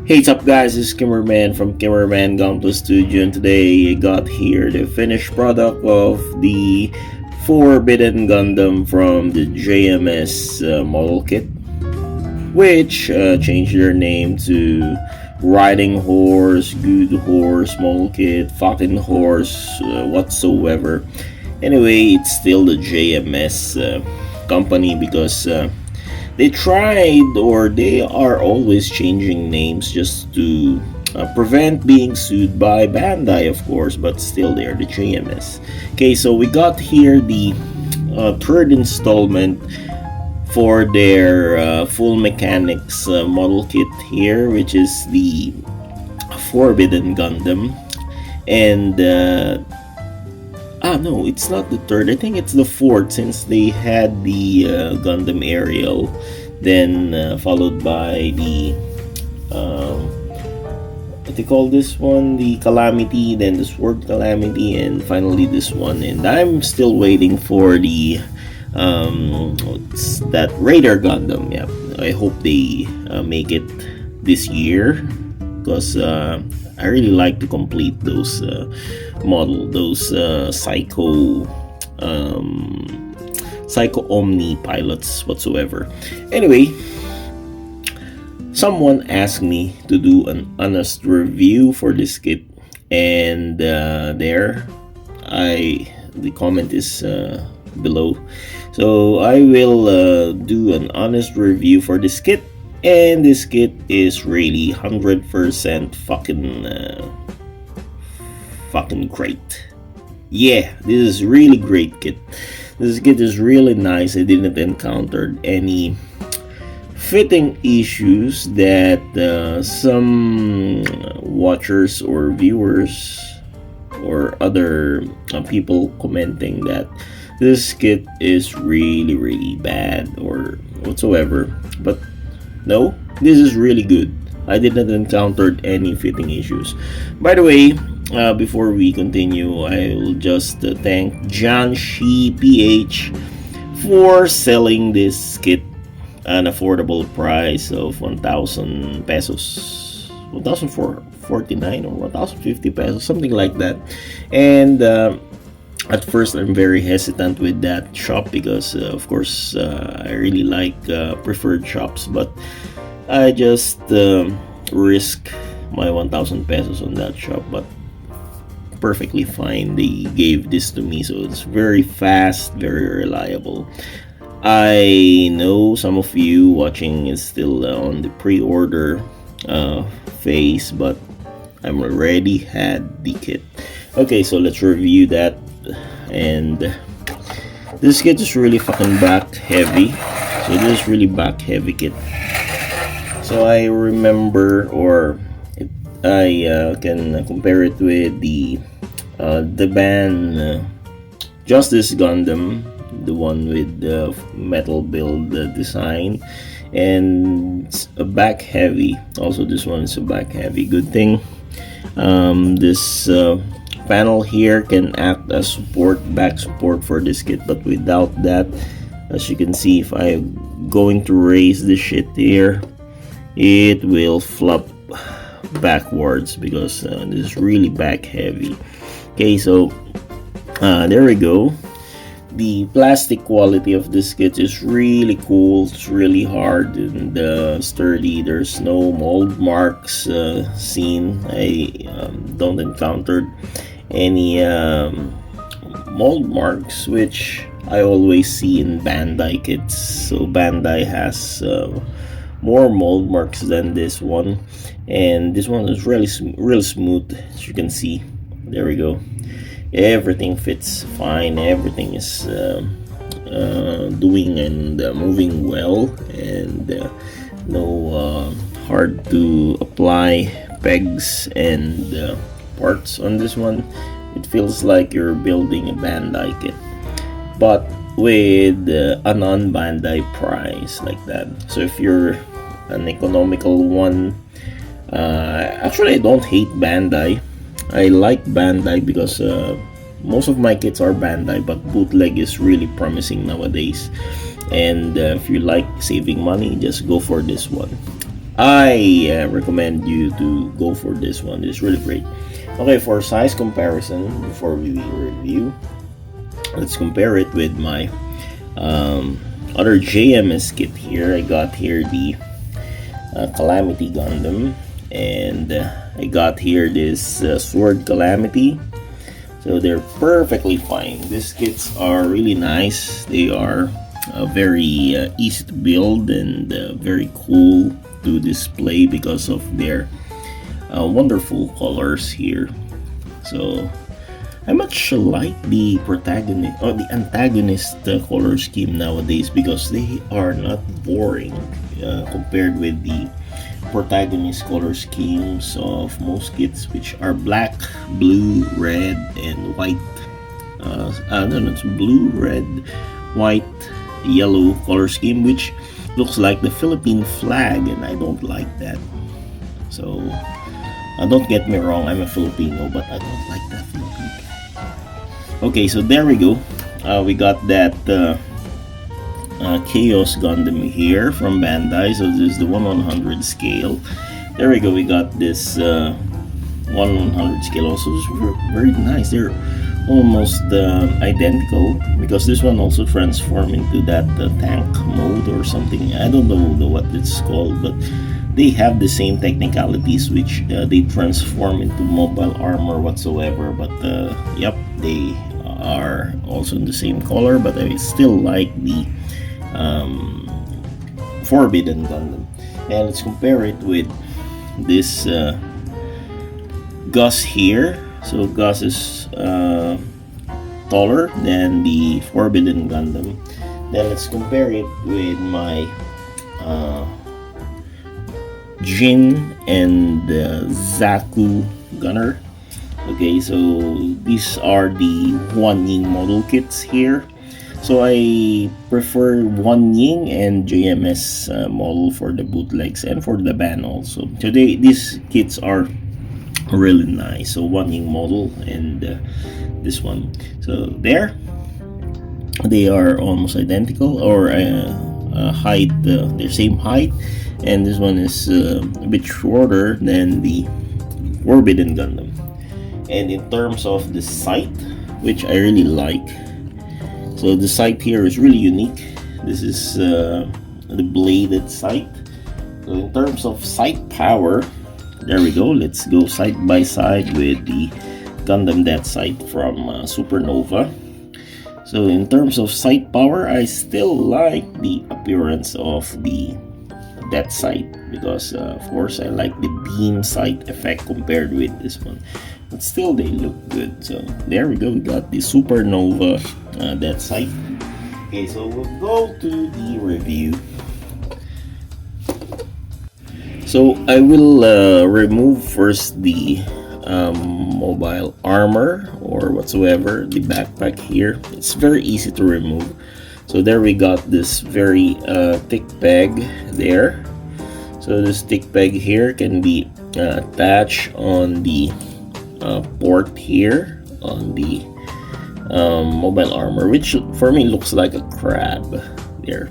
Hey, what's up, guys? This is Kimmerman from Kimmerman Gunpla Studio, and today I got here the finished product of the Forbidden Gundam from the JMS model kit, which changed their name to Riding Horse, Good Horse model kit, Fucking Horse, whatsoever. Anyway, it's still the JMS company because they tried, or they are always changing names just to prevent being sued by Bandai, of course, but still they are the JMS. Okay, so we got here the third installment for their full mechanics model kit here, which is the Forbidden Gundam. And no, it's not the third. I think it's the fourth, since they had the Gundam Aerial, then followed by the what they call this one, the Calamity, then the Sword Calamity, and finally this one. And I'm still waiting for the what's that, Raider Gundam. Yeah, I hope they make it this year, because I really like to complete those those Psycho Omni pilots whatsoever. Anyway, someone asked me to do an honest review for this kit, and the comment is below. So I will do an honest review for this kit, and this kit is really 100% fucking great. Yeah, this is really great kit. This kit is really nice. I didn't encounter any fitting issues that some watchers or viewers or other people commenting that this kit is really bad or whatsoever. But no, this is really good. I did not encounter any fitting issues. By the way, before we continue, I will just thank Shopee Ph for selling this kit an affordable price of 1,000 pesos, 1,049 or 1,050 pesos, something like that. And at first, I'm very hesitant with that shop because, of course, I really like preferred shops, but I just risk my 1,000 pesos on that shop. But perfectly fine, they gave this to me, so it's very fast, very reliable. I know some of you watching is still on the pre-order phase, but I'm already had the kit. Okay, so let's review that. And this kit is really fucking back heavy. So this is really back heavy kit. So I remember, or I can compare it with the band Justice Gundam, the one with the metal build design, and it's a back heavy. Also, this one is a back heavy. Good thing this panel here can act as back support for this kit, but without that, as you can see, if I'm going to raise this shit here, it will flop backwards because this is really back heavy. Okay, so there we go. The plastic quality of this kit is really cool. It's really hard and sturdy. There's no mold marks seen. I don't encounter any mold marks, which I always see in Bandai kits. So Bandai has more mold marks than this one, and this one is really smooth, as you can see. There we go. Everything fits fine. Everything is doing and moving well, and no hard to apply pegs and parts on this one. It feels like you're building a Bandai kit, but with a non-Bandai price like that. So if you're an economical one, actually I don't hate Bandai. I like Bandai because most of my kits are Bandai, but bootleg is really promising nowadays. And if you like saving money, just go for this one. I recommend you to go for this one. It's really great. Okay, for size comparison, before we review, let's compare it with my other JMS kit here. I got here the Calamity Gundam, and I got here this Sword Calamity. So they're perfectly fine. These kits are really nice. They are very easy to build and very cool to display because of their wonderful colors here. So I much like the protagonist or the antagonist color scheme nowadays because they are not boring compared with the protagonist color schemes of most kits, which are black, blue, red, and white. I don't know, it's blue, red, white, yellow color scheme, which looks like the Philippine flag, and I don't like that. So don't get me wrong, I'm a Filipino, but I don't like that Philippine flag. Okay, so there we go. We got that Chaos Gundam here from Bandai. So this is the 1/100 scale. There we go. We got this 1/100 scale also. It's very nice. They're almost identical because this one also transformed into that tank mode or something. I don't know what it's called, but they have the same technicalities, which they transform into mobile armor whatsoever. But yep, they are also in the same color. But I still like the Forbidden Gundam. And let's compare it with this Gus here. So Gus is taller than the Forbidden Gundam. Then let's compare it with my Jin and Zaku Gunner. Okay, so these are the One Ying model kits here. So I prefer One Ying and JMS model for the bootlegs and for the ban also. Today these kits are really nice. So One Ying model and this one. So there, they are almost identical or height, their same height, and this one is a bit shorter than the Forbidden Gundam. And in terms of the sight, which I really like. So the sight here is really unique. This is the bladed sight. So in terms of sight power, there we go. Let's go side by side with the Gundam Death Sight from Supernova. So in terms of sight power, I still like the appearance of the Death Sight because of course I like the beam sight effect compared with this one. But still they look good. So there we go. We got the Supernova Death Sight. Okay, so we'll go to the review. So I will remove first the mobile armor or whatsoever, the backpack here. It's very easy to remove. So there we got this very thick peg there. So this thick peg here can be attached on the port here on the mobile armor, which for me looks like a crab there,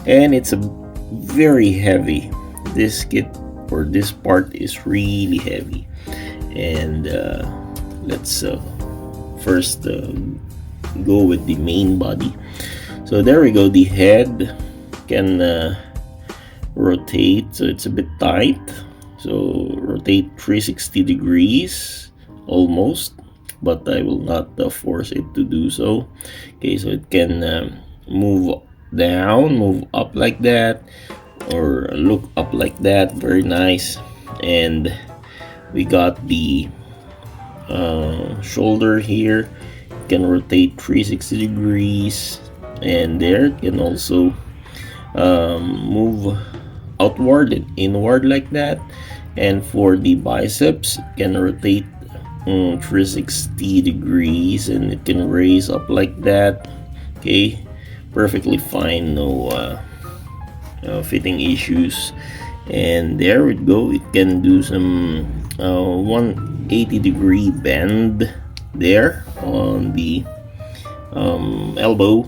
and it's a very heavy. This kit or this part is really heavy. And let's first go with the main body. So there we go. The head can rotate, so it's a bit tight. So rotate 360 degrees almost, but I will not force it to do so. Okay, so it can move down, move up like that, or look up like that. Very nice. And we got the shoulder here. It can rotate 360 degrees, and there it can also move outward and inward like that. And for the biceps, it can rotate 360 degrees, and it can raise up like that. Okay, perfectly fine. No fitting issues. And there we go. It can do some 180 degree bend there on the elbow.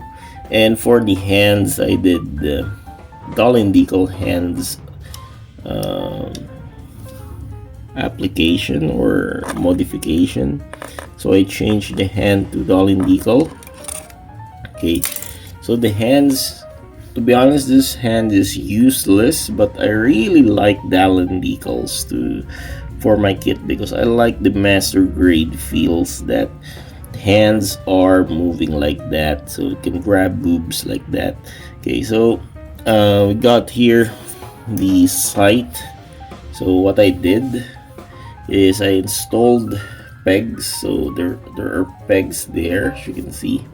And for the hands, I did Dolin Decal hands um, application or modification. So I changed the hand to Dolin decal. Okay, so the hands, to be honest, this hand is useless, but I really like Dallin decals for my kit because I like the master grade feels that hands are moving like that, so it can grab boobs like that. Okay, so we got here the sight. So what I did is I installed pegs, so there are pegs there, as you can see.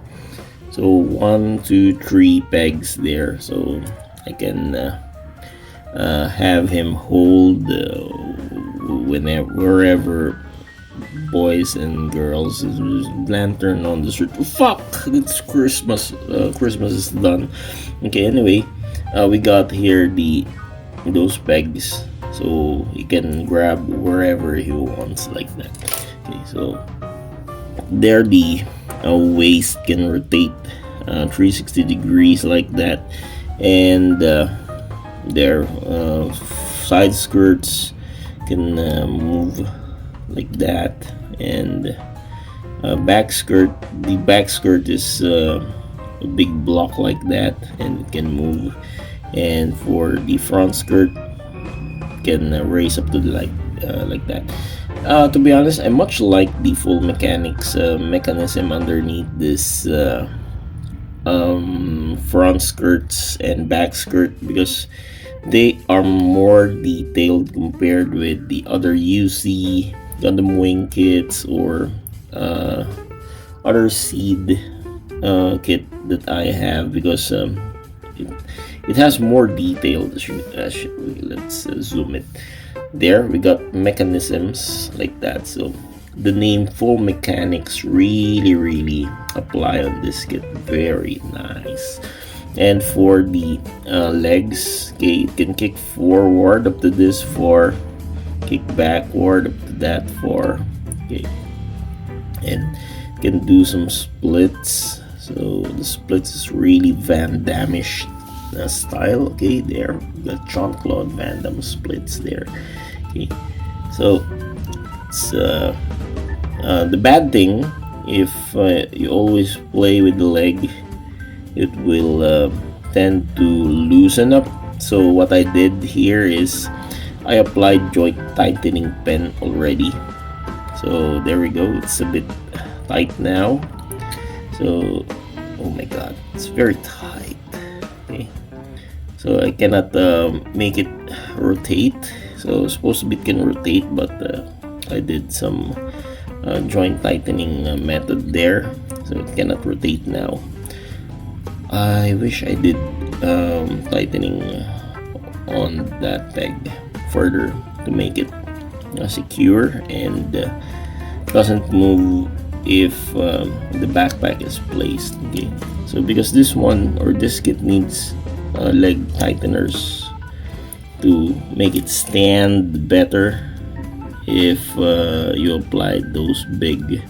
So 1 2 3 pegs there, so I can have him hold wherever boys and girls. Lantern on the street. Oh, fuck, it's Christmas. Christmas is done. Okay, anyway, we got here those pegs, so he can grab wherever he wants like that. Okay, so there the waist can rotate 360 degrees like that, and their side skirts can move like that, and back skirt, the back skirt is a big block like that and it can move, and for the front skirt can raise up to the like that. To be honest, I much like the full mechanics mechanism underneath this front skirts and back skirt, because they are more detailed compared with the other UC Gundam wing kits or other seed kit that I have, because it has more detail. Let's zoom it. There we got mechanisms like that, so the name full mechanics really apply on this kit. Very nice. And for the legs, okay, it can kick forward up to this 4, kick backward up to that 4, okay, and can do some splits. So the splits is really Van Damme-ish style. Okay, there the Jean-Claude Van Damme splits there. Okay, so it's the bad thing, if you always play with the leg, it will tend to loosen up. So what I did here is I applied joint tightening pen already. So there we go, it's a bit tight now. So oh my god, it's very tight. Okay, so I cannot make it rotate. So supposed to be it can rotate, but I did some joint tightening method there, so it cannot rotate now. I wish I did tightening on that peg further to make it secure and doesn't move if the backpack is placed. Okay, so because this one or this kit needs leg tighteners to make it stand better if you apply those big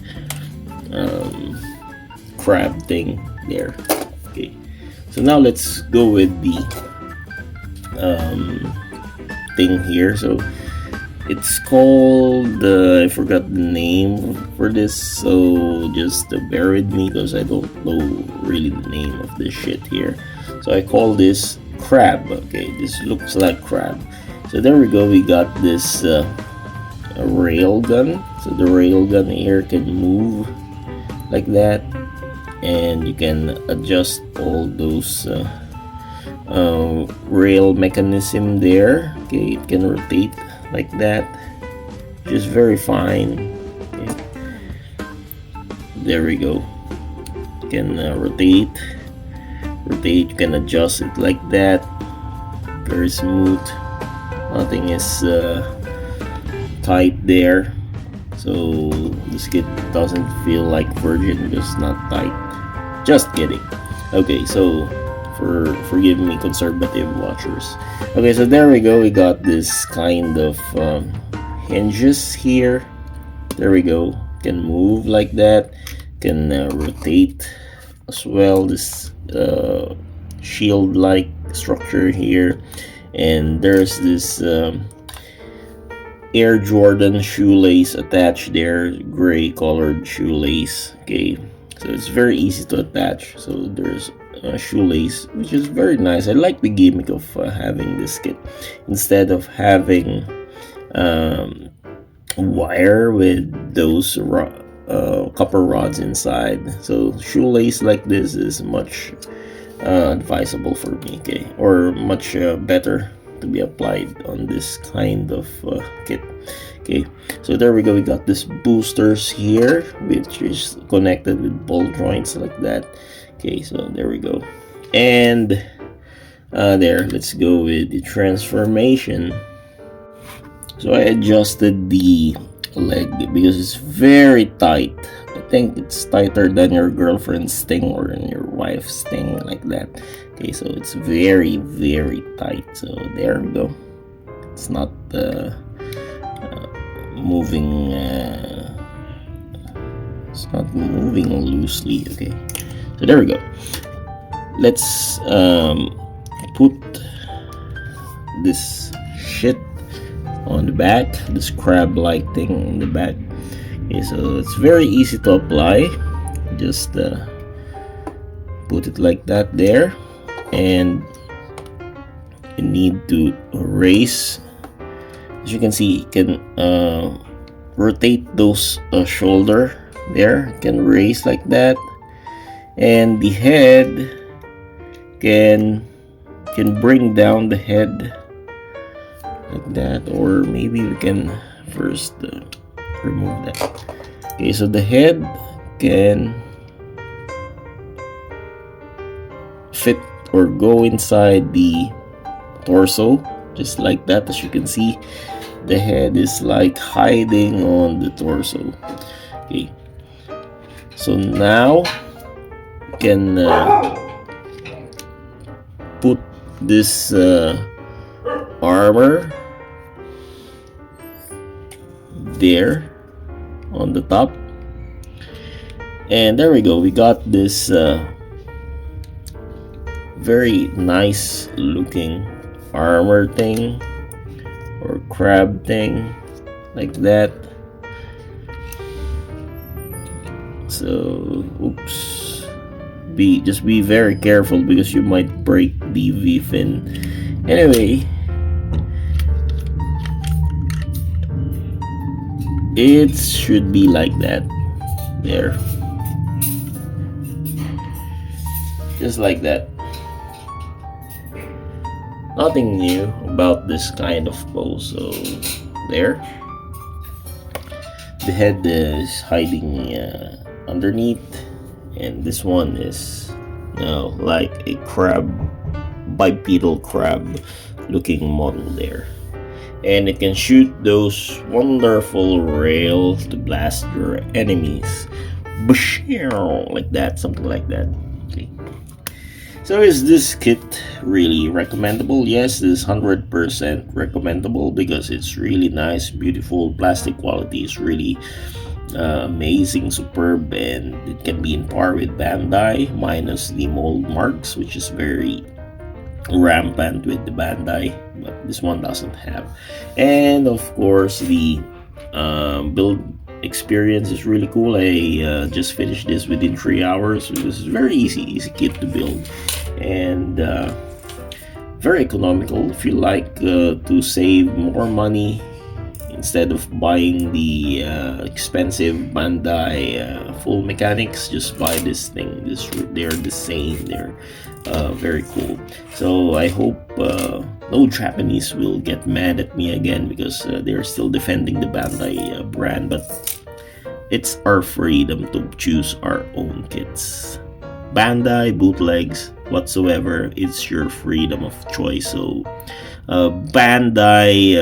crab thing there. Okay, so now let's go with the thing here. So it's called I forgot the name for this, so just bear with me because I don't know really the name of this shit here. So I call this crab. Okay, this looks like crab. So there we go, we got this rail gun. So the rail gun here can move like that, and you can adjust all those rail mechanism there. Okay, it can rotate like that, just very fine. Okay. There we go, you can rotate, you can adjust it like that, very smooth, nothing is tight there. So this kit doesn't feel like Virgin because it's not tight. Just kidding. Okay, so forgive me, conservative watchers. Okay, so there we go, we got this kind of hinges here. There we go, can move like that, can rotate as well, this shield like structure here, and there's this Air Jordan shoelace attached there, gray colored shoelace. Okay, so it's very easy to attach. So there's a shoelace, which is very nice. I like the gimmick of having this kit instead of having wire with those copper rods inside. So shoelace like this is much advisable for me, okay, or much better to be applied on this kind of kit. Okay, so there we go. We got this boosters here, which is connected with ball joints like that. Okay, so there we go. And there, let's go with the transformation. So I adjusted the leg because it's very tight. I think it's tighter than your girlfriend's sting or your wife's sting, like that. Okay, so it's very, very tight. So there we go. It's not moving. It's not moving loosely. Okay, so there we go. Let's put this shit on the back, this crab-like thing in the back. Okay, so it's very easy to apply. Just put it like that there, and you need to raise. As you can see, you can rotate those shoulder there. You can raise like that, and the head can bring down the head like that, or maybe we can first remove that. Okay, so the head can fit or go inside the torso just like that. As you can see, the head is like hiding on the torso. Okay, so now you can put this armor there on the top, and there we go. We got this very nice looking armor thing or crab thing like that. So oops, just be very careful because you might break the V-fin. Anyway, it should be like that there, just like that. Nothing new about this kind of pose. So there, the head is hiding underneath, and this one is like a crab, bipedal crab looking model there, and it can shoot those wonderful rails to blast your enemies, like that, something like that. Okay. So is this kit really recommendable? Yes, it is 100% recommendable because it's really nice, beautiful. Plastic quality is really amazing, superb, and it can be in par with Bandai minus the mold marks, which is very rampant with the Bandai, but this one doesn't have. And of course, the build experience is really cool. I just finished this within 3 hours. It was very easy kit to build, and very economical. If you like to save more money, instead of buying the expensive Bandai full mechanics, just buy this thing. They're the same. They're very cool. So I hope no Japanese will get mad at me again because they're still defending the Bandai brand, but it's our freedom to choose our own kits. Bandai, bootlegs, whatsoever, it's your freedom of choice. So Bandai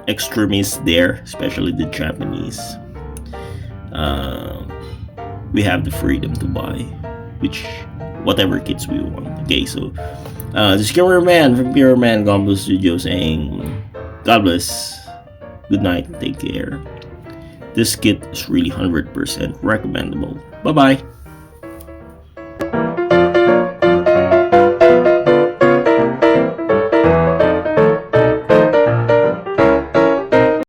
extremists there, especially the Japanese, we have the freedom to buy whatever kits we want. Okay, so this is Killer Man from Pure Man Gunpla Studio saying God bless, good night, and take care. This kit is really 100% recommendable. Bye bye.